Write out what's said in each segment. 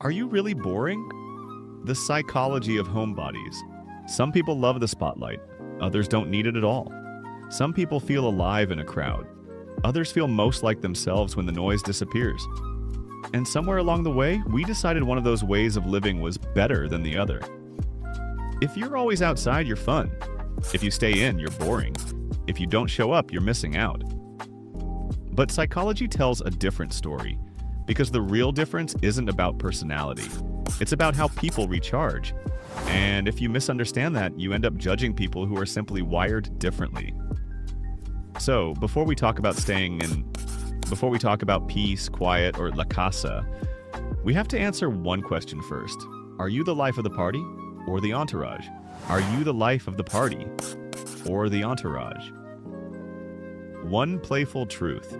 Are you really boring? The psychology of homebodies. Some people love the spotlight, others don't need it at all. Some people feel alive in a crowd. Others feel most like themselves when the noise disappears. And somewhere along the way, we decided one of those ways of living was better than the other. If you're always outside, you're fun. If you stay in, you're boring. If you don't show up, you're missing out. But psychology tells a different story, because the real difference isn't about personality. It's about how people recharge. And if you misunderstand that, you end up judging people who are simply wired differently. So, before we talk about peace, quiet, or la casa, we have to answer one question first. Are you the life of the party or the entourage? Are you the life of the party or the entourage? One playful truth.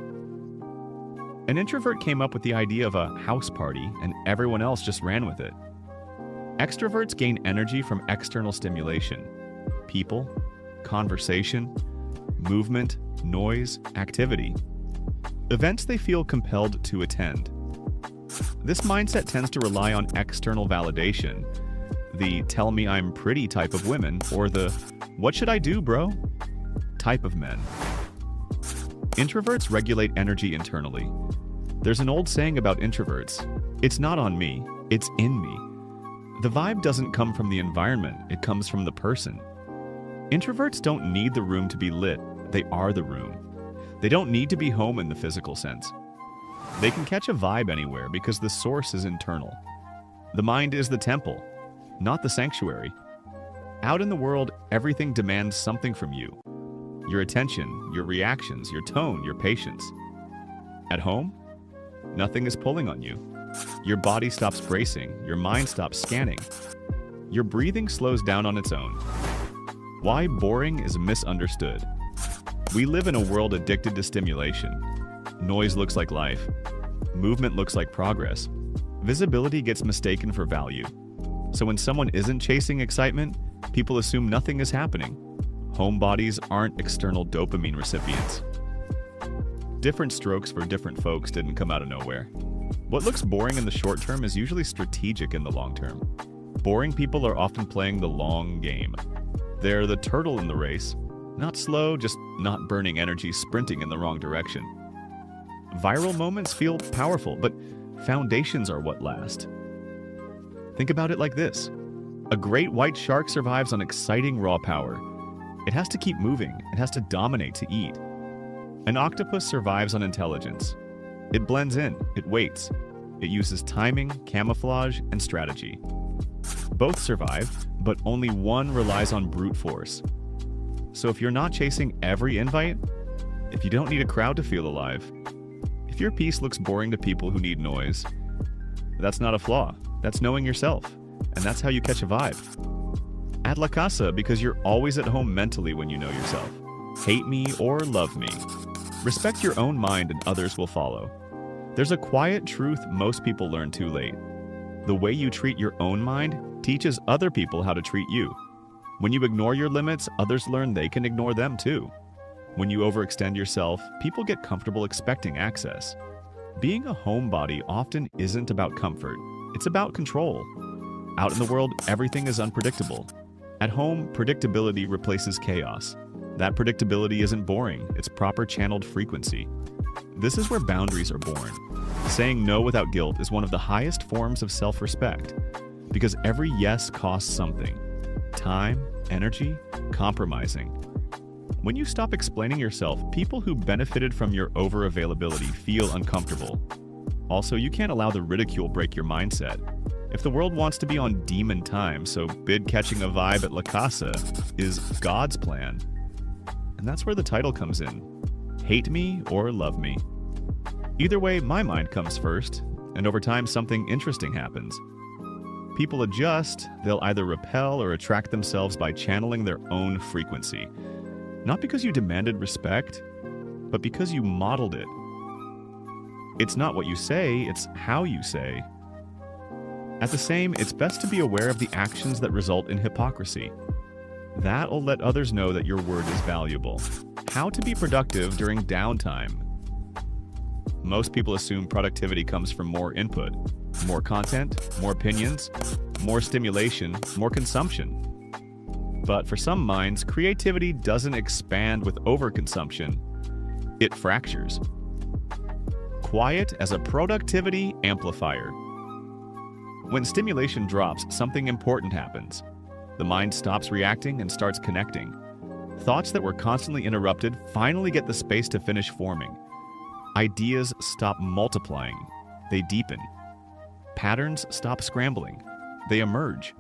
An introvert came up with the idea of a house party, and everyone else just ran with it. Extroverts gain energy from external stimulation: people, conversation, movement, noise, activity. Events they feel compelled to attend. This mindset tends to rely on external validation, the "tell me I'm pretty" type of women, or the "what should I do, bro" type of men. Introverts regulate energy internally. There's an old saying about introverts: it's not on me, it's in me. The vibe doesn't come from the environment, it comes from the person. Introverts don't need the room to be lit, they are the room. They don't need to be home in the physical sense. They can catch a vibe anywhere because the source is internal. The mind is the temple, not the sanctuary. Out in the world, everything demands something from you. Your attention, your reactions, your tone, your patience. At home, nothing is pulling on you. Your body stops bracing, your mind stops scanning. Your breathing slows down on its own. Why boring is misunderstood. We live in a world addicted to stimulation. Noise looks like life. Movement looks like progress. Visibility gets mistaken for value. So when someone isn't chasing excitement, people assume nothing is happening. Homebodies aren't external dopamine recipients. Different strokes for different folks didn't come out of nowhere. What looks boring in the short term is usually strategic in the long term. Boring people are often playing the long game. They're the turtle in the race, not slow, just not burning energy, sprinting in the wrong direction. Viral moments feel powerful, but foundations are what last. Think about it like this. A great white shark survives on exciting raw power. It has to keep moving, it has to dominate to eat. An octopus survives on intelligence. It blends in, it waits. It uses timing, camouflage, and strategy. Both survive, but only one relies on brute force. So if you're not chasing every invite, if you don't need a crowd to feel alive, if your piece looks boring to people who need noise, that's not a flaw. That's knowing yourself. And that's how you catch a vibe. At La Casa, because you're always at home mentally when you know yourself. Hate me or love me. Respect your own mind and others will follow. There's a quiet truth most people learn too late. The way you treat your own mind teaches other people how to treat you. When you ignore your limits, others learn they can ignore them too. When you overextend yourself, people get comfortable expecting access. Being a homebody often isn't about comfort. It's about control. Out in the world, everything is unpredictable. At home, predictability replaces chaos. That predictability isn't boring, it's proper channeled frequency. This is where boundaries are born. Saying no without guilt is one of the highest forms of self-respect, because every yes costs something. Time, energy, compromising. When you stop explaining yourself, people who benefited from your over-availability feel uncomfortable. Also, you can't allow the ridicule break your mindset. If the world wants to be on demon time, so bid catching a vibe at La Casa is God's plan. And that's where the title comes in. Hate me or love me. Either way, my mind comes first, and over time something interesting happens. People adjust, they'll either repel or attract themselves by channeling their own frequency. Not because you demanded respect, but because you modeled it. It's not what you say, it's how you say. At the same, it's best to be aware of the actions that result in hypocrisy. That'll let others know that your word is valuable. How to be productive during downtime. Most people assume productivity comes from more input. more content, more opinions, more stimulation, more consumption. But for some minds, creativity doesn't expand with overconsumption, it fractures. Quiet as a productivity amplifier. When stimulation drops, something important happens. The mind stops reacting and starts connecting. Thoughts that were constantly interrupted finally get the space to finish forming. Ideas stop multiplying, they deepen. Patterns stop scrambling, they emerge.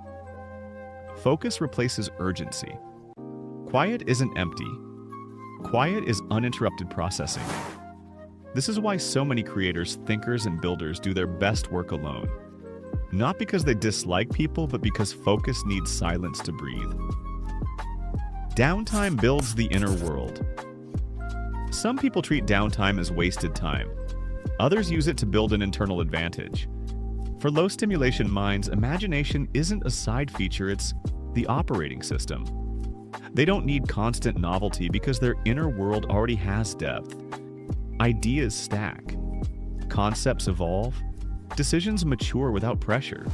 Focus replaces urgency. Quiet isn't empty. Quiet is uninterrupted processing. This is why so many creators, thinkers, and builders do their best work alone. Not because they dislike people, but because focus needs silence to breathe. Downtime builds the inner world. Some people treat downtime as wasted time. Others use it to build an internal advantage. For low-stimulation minds, imagination isn't a side feature, it's the operating system. They don't need constant novelty because their inner world already has depth. Ideas stack. Concepts evolve. Decisions mature without pressure.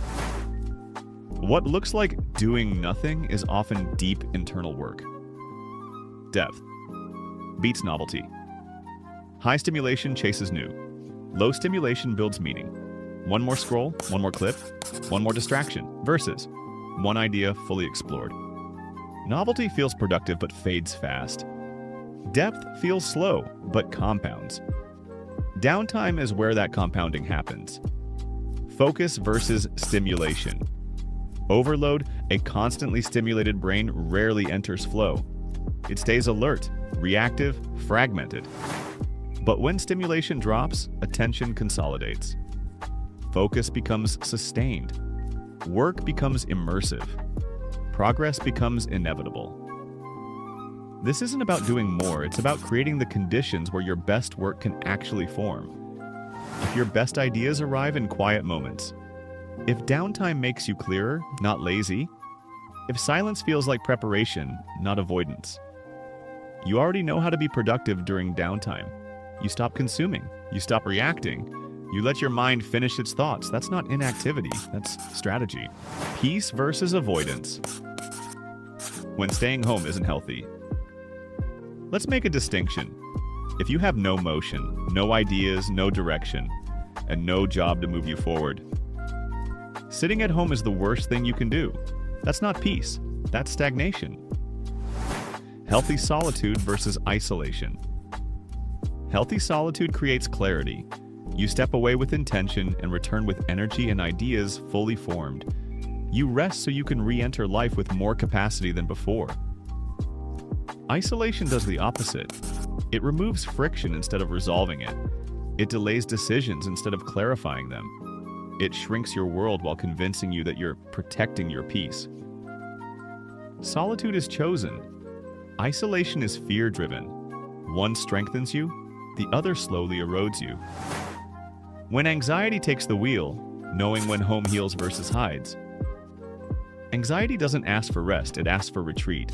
What looks like doing nothing is often deep internal work. Depth beats novelty. High stimulation chases new. Low stimulation builds meaning. One more scroll, one more clip, one more distraction, versus one idea fully explored. Novelty feels productive but fades fast. Depth feels slow but compounds. Downtime is where that compounding happens. Focus versus stimulation. Overload, a constantly stimulated brain rarely enters flow. It stays alert, reactive, fragmented. But when stimulation drops, attention consolidates. Focus becomes sustained. Work becomes immersive. Progress becomes inevitable. This isn't about doing more, it's about creating the conditions where your best work can actually form. If your best ideas arrive in quiet moments, if downtime makes you clearer, not lazy, if silence feels like preparation, not avoidance, you already know how to be productive during downtime. You stop consuming, you stop reacting, you let your mind finish its thoughts. That's not inactivity, that's strategy. Peace versus avoidance. When staying home isn't healthy. Let's make a distinction. If you have no motion, no ideas, no direction, and no job to move you forward, sitting at home is the worst thing you can do. That's not peace, that's stagnation. Healthy solitude versus isolation. Healthy solitude creates clarity. You step away with intention and return with energy and ideas fully formed. You rest so you can re-enter life with more capacity than before. Isolation does the opposite. It removes friction instead of resolving it. It delays decisions instead of clarifying them. It shrinks your world while convincing you that you're protecting your peace. Solitude is chosen. Isolation is fear-driven. One strengthens you, the other slowly erodes you. When anxiety takes the wheel, knowing when home heals versus hides. Anxiety doesn't ask for rest, it asks for retreat.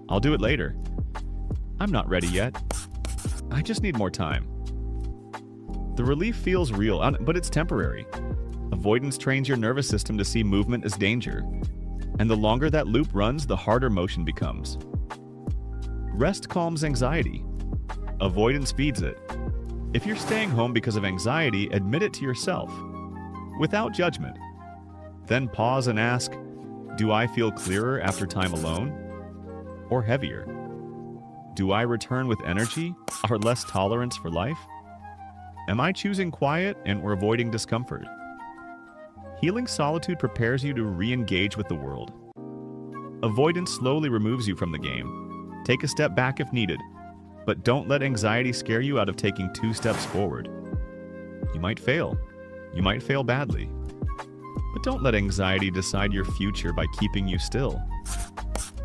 I'll do it later. I'm not ready yet. I just need more time. The relief feels real, but it's temporary. Avoidance trains your nervous system to see movement as danger. And the longer that loop runs, the harder motion becomes. Rest calms anxiety. Avoidance feeds it. If you're staying home because of anxiety, admit it to yourself, without judgment. Then pause and ask, do I feel clearer after time alone? Or heavier? Do I return with energy or less tolerance for life? Am I choosing quiet or avoiding discomfort? Healing solitude prepares you to re-engage with the world. Avoidance slowly removes you from the game. Take a step back if needed, but don't let anxiety scare you out of taking 2 steps forward. You might fail. You might fail badly. But don't let anxiety decide your future by keeping you still.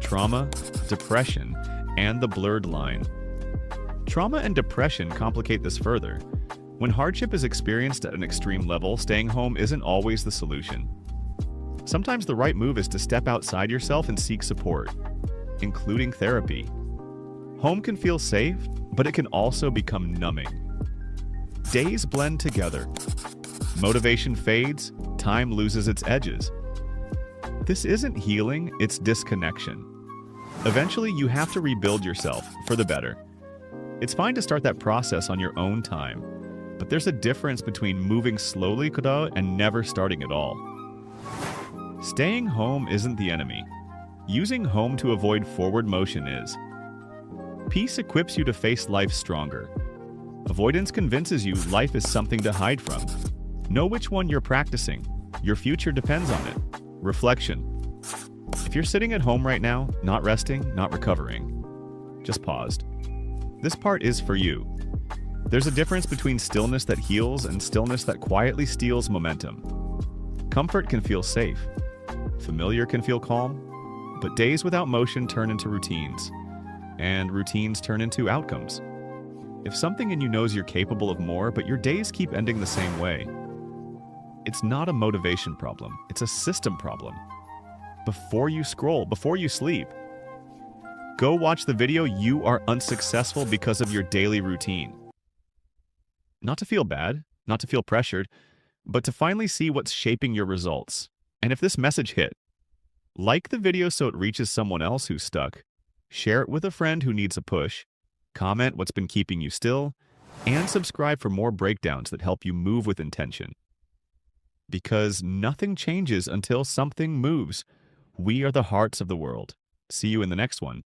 Trauma, depression, and the blurred line. Trauma and depression complicate this further. When hardship is experienced at an extreme level, staying home isn't always the solution. Sometimes the right move is to step outside yourself and seek support, including therapy. Home can feel safe, but it can also become numbing. Days blend together. Motivation fades, time loses its edges. This isn't healing, it's disconnection. Eventually, you have to rebuild yourself for the better. It's fine to start that process on your own time, but there's a difference between moving slowly and never starting at all. Staying home isn't the enemy. Using home to avoid forward motion is. Peace equips you to face life stronger. Avoidance convinces you life is something to hide from. Know which one you're practicing. Your future depends on it. Reflection. If you're sitting at home right now, not resting, not recovering, just paused. This part is for you. There's a difference between stillness that heals and stillness that quietly steals momentum. Comfort can feel safe. Familiar can feel calm. But days without motion turn into routines. And routines turn into outcomes. If something in you knows you're capable of more, but your days keep ending the same way, it's not a motivation problem. It's a system problem. Before you scroll, before you sleep, go watch the video. You are unsuccessful because of your daily routine. Not to feel bad, not to feel pressured, but to finally see what's shaping your results. And if this message hit, like the video so it reaches someone else who's stuck, share it with a friend who needs a push, comment what's been keeping you still, and subscribe for more breakdowns that help you move with intention. Because nothing changes until something moves. We are the hearts of the world. See you in the next one.